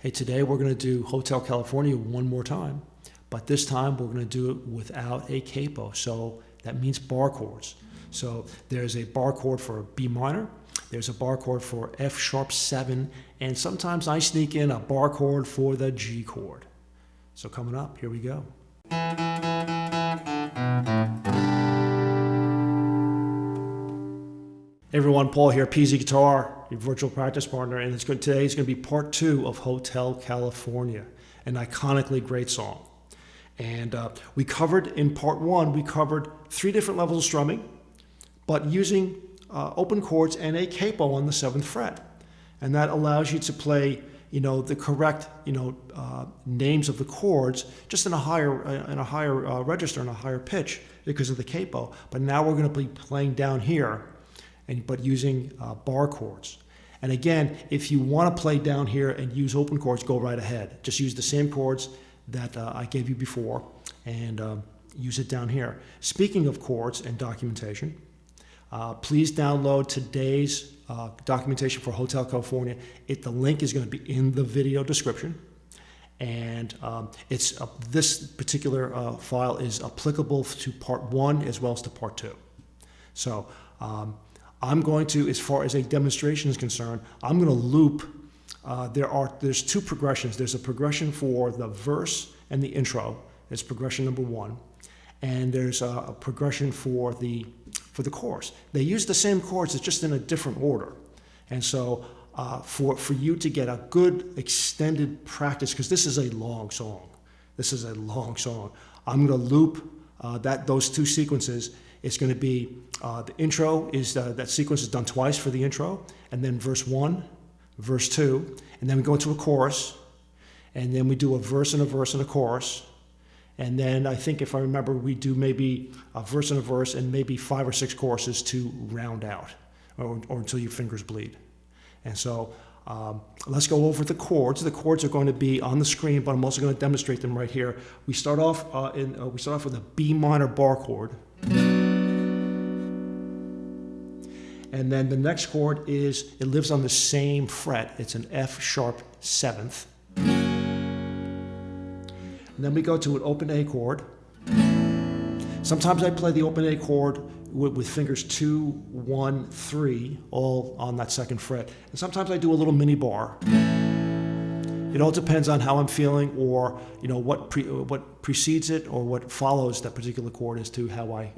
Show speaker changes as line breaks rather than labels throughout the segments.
Hey, today we're going to do Hotel California one more time, but this time we're going to do it without a capo. So that means bar chords. So there's a bar chord for B minor, there's a bar chord for F sharp 7, and sometimes I sneak in a bar chord for the G chord. So coming up, here we go. Hey everyone, Paul here, PZ Guitar, your virtual practice partner, and today is going to be part 2 of Hotel California, an iconically great song. And we covered in part 1, we covered 3 different levels of strumming, but using open chords and a capo on the 7th fret. And that allows you to play, the correct, names of the chords just in a higher register, in a higher pitch because of the capo. But now we're going to be playing down here, but using bar chords. And again, if you want to play down here and use open chords, go right ahead. Just use the same chords that I gave you before and use it down here. Speaking of chords and documentation, please download today's documentation for Hotel California. The link is going to be in the video description. And this particular file is applicable to part 1 as well as to part 2. So I'm going to, as far as a demonstration is concerned, I'm going to loop. There's 2 progressions. There's a progression for the verse and the intro. It's progression number 1, and there's a progression for the chorus. They use the same chords, it's just in a different order. And so for you to get a good extended practice, because this is a long song. I'm going to loop those 2 sequences. It's going to be the intro is that sequence is done twice for the intro, and then verse 1, verse 2, and then we go into a chorus, and then we do a verse and a verse and a chorus, and then I think if I remember we do maybe a verse and a verse and maybe 5 or 6 choruses to round out, or until your fingers bleed. And so let's go over the chords. The chords are going to be on the screen, but I'm also going to demonstrate them right here. We start off with a B minor bar chord. And then the next chord it lives on the same fret. It's an F sharp 7th. And then we go to an open A chord. Sometimes I play the open A chord with fingers 2, 1, 3, all on that 2nd fret. And sometimes I do a little mini bar. It all depends on how I'm feeling, or what precedes it, or what follows that particular chord as to how I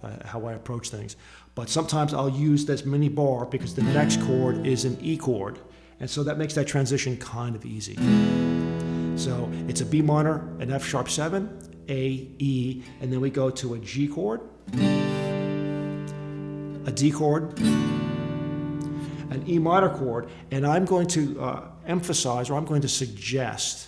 approach things. But sometimes I'll use this mini bar because the next chord is an E chord, and so that makes that transition kind of easy. So it's a B minor, an F sharp 7, A, E, and then we go to a G chord, a D chord, an E minor chord, and I'm going to emphasize, or I'm going to suggest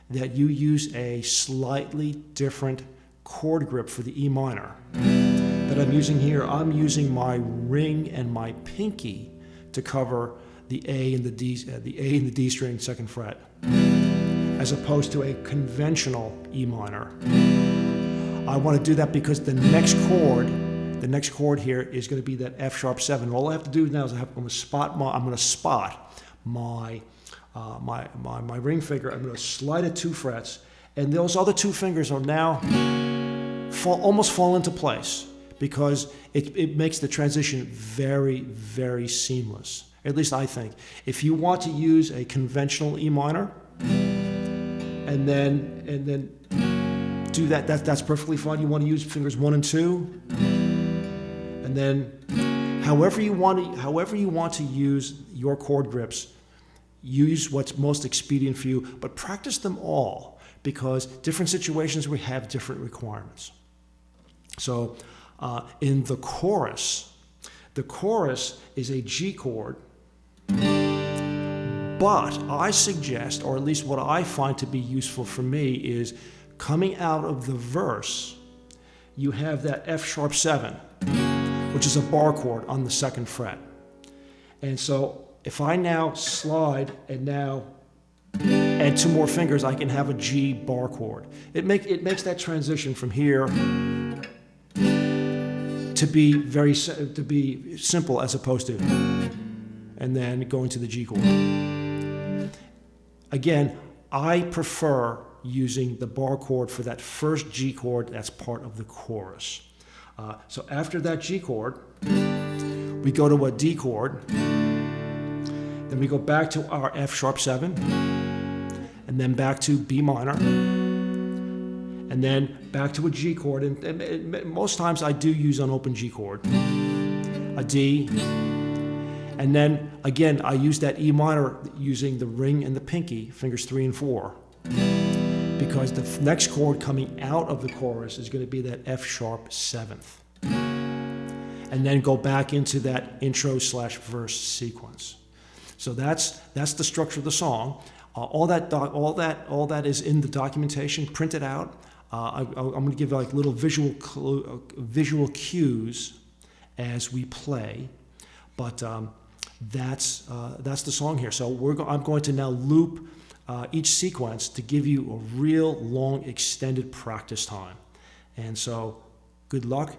that you use a slightly different chord grip for the E minor that I'm using here. I'm using my ring and my pinky to cover the A and the D string 2nd fret, as opposed to a conventional E minor. I want to do that because the next chord here is going to be that F sharp 7. All I have to do now is I'm going to spot my ring finger. I'm going to slide it 2 frets, and those other 2 fingers are now almost fall into place, because it makes the transition very, very seamless. At least I think. If you want to use a conventional E minor and then do that's perfectly fine. You want to use fingers 1 and 2, and then however you want to use your chord grips, use what's most expedient for you, but practice them all, because different situations we have different requirements. So in the chorus is a G chord, but I suggest, or at least what I find to be useful for me, is coming out of the verse, you have that F sharp 7, which is a bar chord on the 2nd fret. And so if I now slide and now add 2 more fingers, I can have a G bar chord. It makes that transition from here to be simple, as opposed to and then going to the G chord. Again, I prefer using the bar chord for that first G chord that's part of the chorus. So after that G chord, we go to a D chord, then we go back to our F sharp 7, and then back to B minor, and then back to a G chord, and most times I do use an open G chord, a D, and then again I use that E minor using the ring and the pinky, fingers 3 and 4, because the next chord coming out of the chorus is going to be that F sharp 7th. And then go back into that intro / verse sequence. So that's the structure of the song. All that is in the documentation, printed out. I'm going to give like little visual cues as we play, but that's the song here. So I'm going to now loop each sequence to give you a real long extended practice time. And so good luck.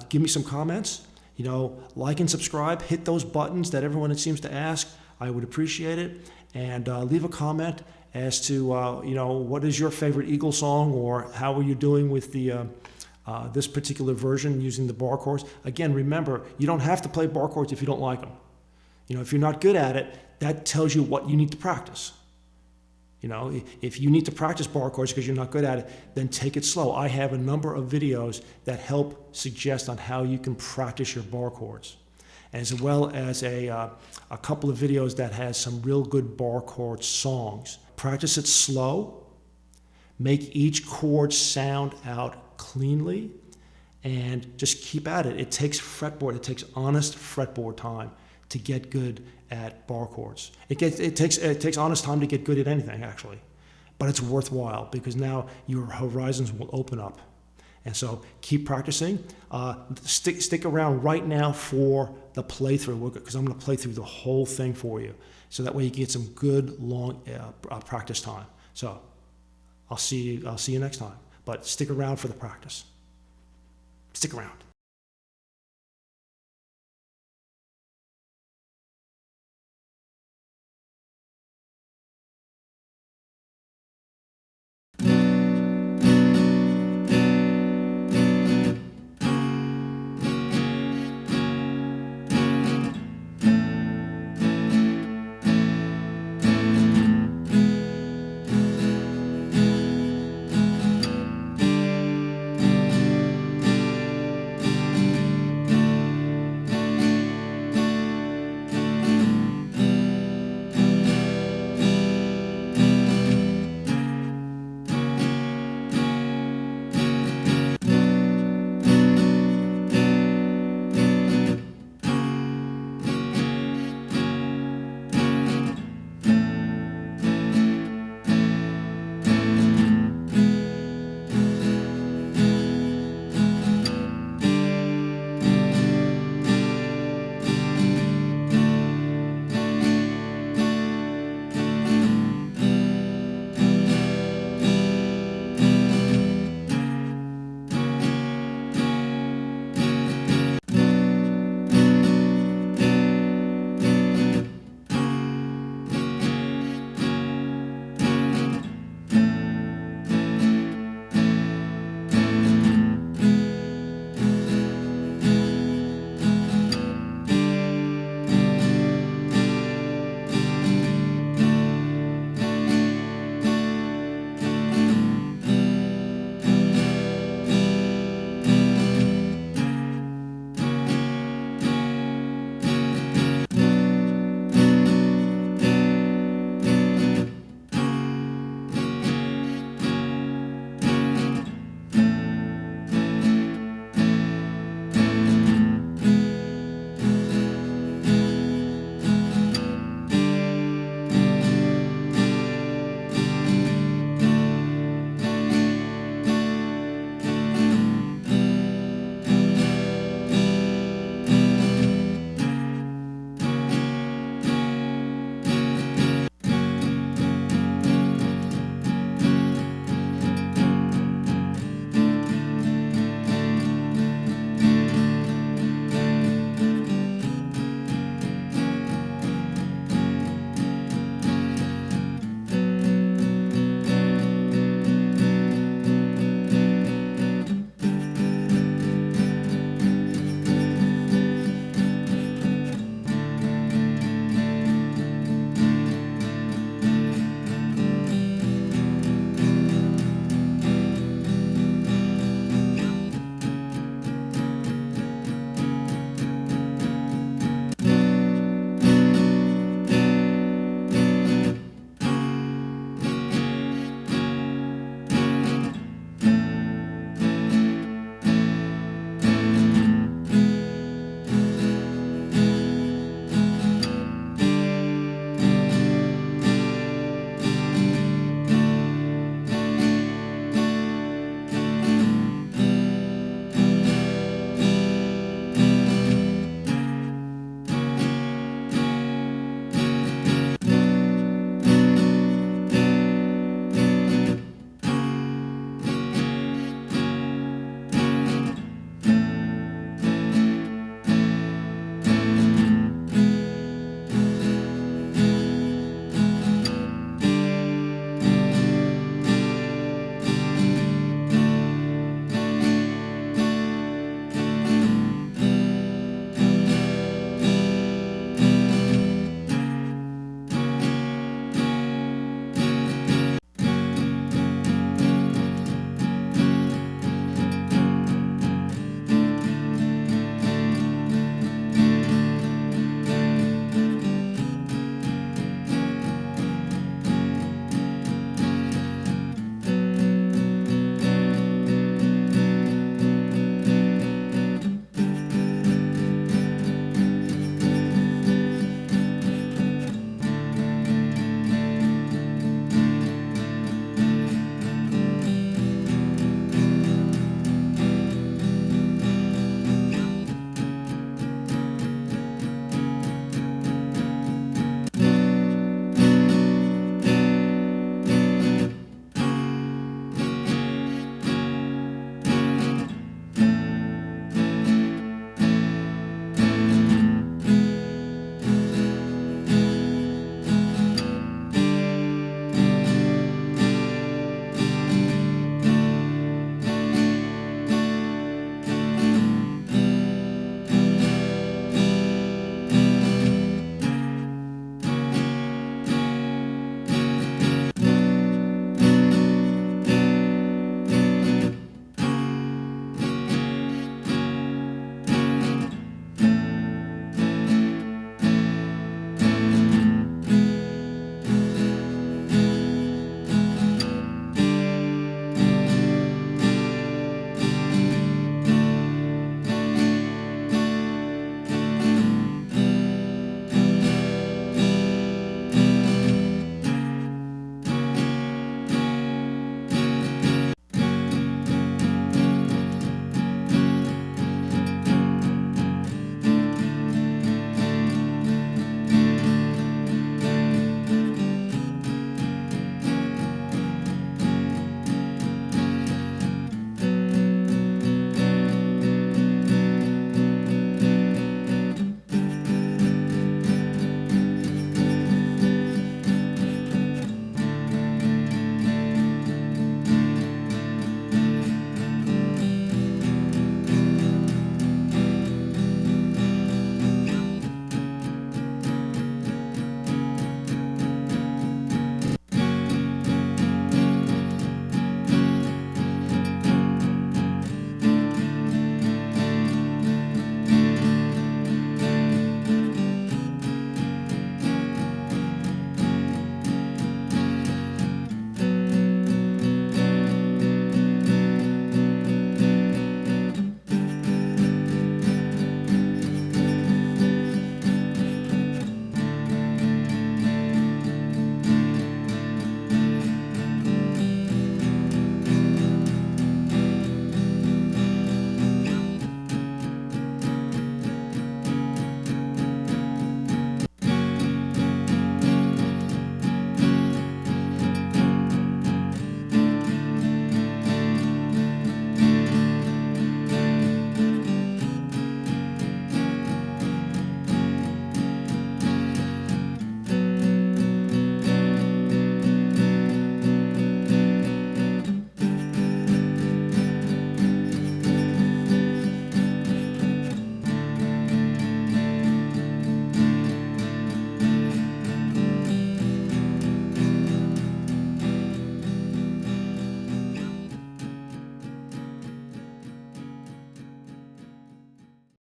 Give me some comments, like and subscribe, hit those buttons that everyone seems to ask. I would appreciate it. And leave a comment as to, what is your favorite Eagle song, or how are you doing with the this particular version using the bar chords. Again, remember, you don't have to play bar chords if you don't like them. If you're not good at it, that tells you what you need to practice. If you need to practice bar chords because you're not good at it, then take it slow. I have a number of videos that help suggest on how you can practice your bar chords, as well as a couple of videos that has some real good bar chord songs. Practice it slow. Make each chord sound out cleanly, and just keep at it. It takes honest fretboard time to get good at bar chords. It takes honest time to get good at anything, actually, but it's worthwhile because now your horizons will open up. And so keep practicing. Stick around right now for the playthrough, because I'm going to play through the whole thing for you, so that way you can get some good long practice time. So I'll see you next time. But stick around for the practice. Stick around.